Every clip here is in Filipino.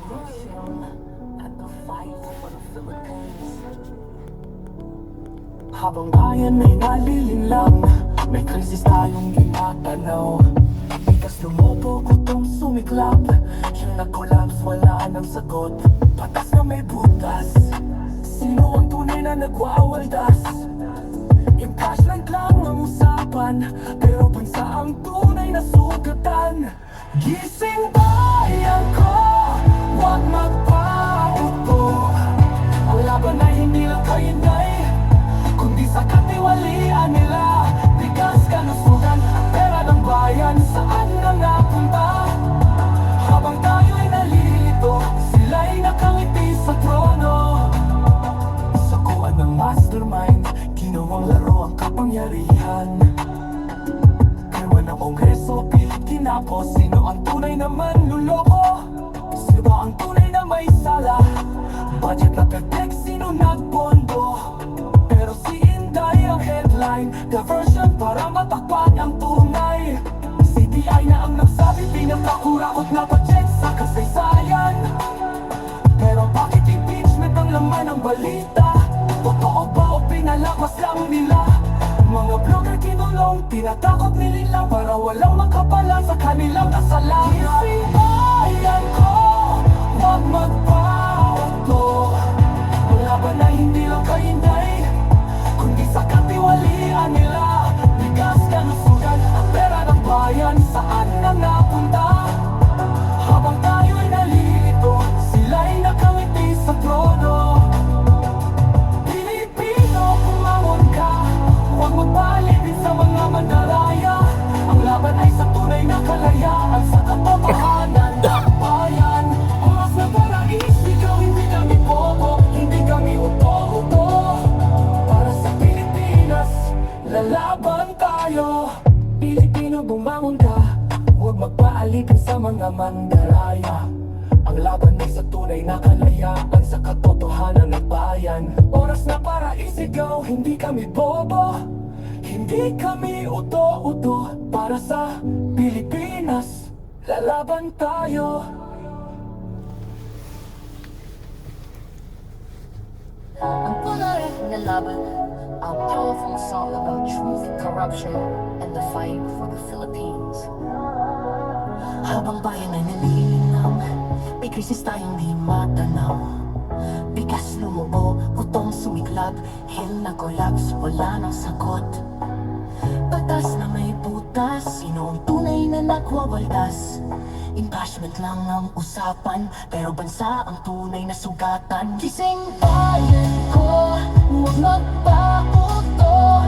revolution at the fight for the Philippines. Habang bayan ay nalilinlang, may krisis tayong ginagalaw. Bigas lumobo, gutom sumiklap, yung nag-collapse wala nang sagot. Patas na may butas, sino ang tunay na nagwawaldas? Yung flashlight lang ang usapan, pero bansa ang tunay na sugatan. Gising bayan ko, huwag magpauto. Ang laban ay hindi lang kainay, kundi sa katiwalian nila. Bigas, kalusugan at pera ng bayan, saan na napunta? Habang tayo'y nalilito, sila'y nakangiti sa trono. Sakuan ng mastermind, ginawang laro ang kapangyarihan. Ewan ng kongreso, pilit kinapos, sino ang tunay na manluloko? Sino ba ang tunay na may sala? Budget na perfect, sino nagpondo? Pero si Inday ang headline, diversion para matakpan ang tunay. CBI na ang nagsabi, pinakakurakot na budget sa kasaysayan. Pero bakit impeachment ang laman ng balita? Totoo ba o pinalakas lang nila? Mga blogger kinulong, tinatakot nililang para walang makapala sa kanilang kasalanan. Gising bayan ko, huwag magpauto. Ang laban ay hindi lang kainday, kundi sa katiwalian nila. Bigas, kalusugan at pera ng bayan, saan na napunta? Habang tayo'y nalilito, sila'y nakangiti sa trono. Pilipino, kumangon ka, huwag magpalipin sa mga mandaraya. Ang laban ay sa tunay na kalayaan, sa katotohanan ng bayan. Oras na para isigaw, hindi kami bobo, hindi kami uto-uto. Para sa Pilipinas, lalaban tayo. Pilipino, bumangon ka, huwag magpaalipin sa mga mandaraya. Ang laban ay sa tunay na kalayaan, sa katotohanan ng bayan. Oras na para isigaw, hindi kami bobo, hindi kami uto-uto. Para sa Pilipinas, lalaban tayo. Ang tunay na laban, a powerful song about truth, corruption, and the fight for the Philippines. Habang bayan ay nalilinang, may krisis tayong di matanaw. Bigas lumubo, gutom sumiklab, hell na collapse, wala nang sagot. Batas na may butas, sino ang tunay na nagwawaldas? Impeachment lang ang usapan, pero bansa ang tunay na sugatan. Gising bayan ko, huwag magpauto.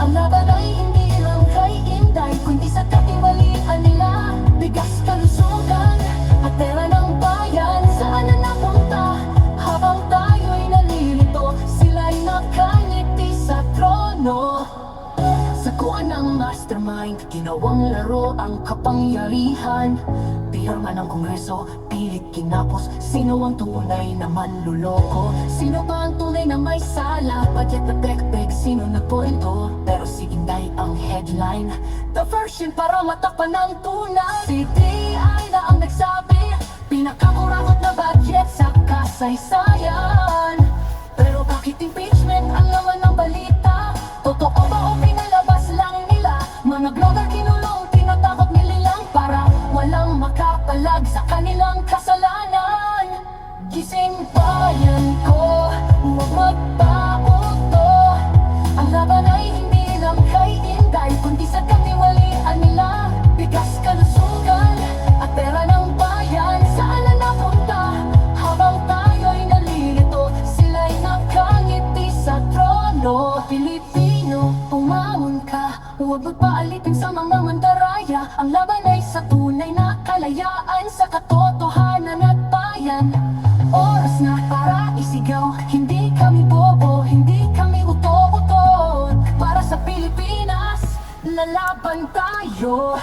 Ang laban ay hindi lang kay Inday, kundi sa katiwalian nila. Bigas, kalusugan at pera ng bayan, saan na napunta? Habang tayo'y nalilito, sila'y nakangiti sa trono. Sakuan ng mastermind, ginawang laro ang kapangyarihan. Pirma ng kongreso, pilit kinapos, sino ang tunay na manluloko? Sino ba ang tunay na may sala? Budget na pek-pek, sino nagpondo? Pero si Inday ang headline, the version para matakpan ng tunay. CBI na ang nagsabi, pinakakurakot na budget sa kasaysayan. Pero bakit impeachment ang laman ng balita? Totoo ba o pinalabas lang nila? Mga blogger kinulong, tinatakot nililang para walang makapalag sa kanilang kasalanan. Gising bayan ko, huwag magpauto. Ang laban ay hindi lang kay Inday, kundi sa katiwalian nila. Bigas, kalusugan at pera ng bayan, saan na napunta? Habang tayo'y nalilito, sila'y nakangiti sa trono. Pilipino, pumangon ka, huwag magpaalipin sa mga mandaraya. Ang laban ay sa tunay na kalayaan, sa katotohanan at bayan. Oras na para isigaw, hindi kami bobo, hindi kami uto-uto. Para sa Pilipinas, lalaban tayo.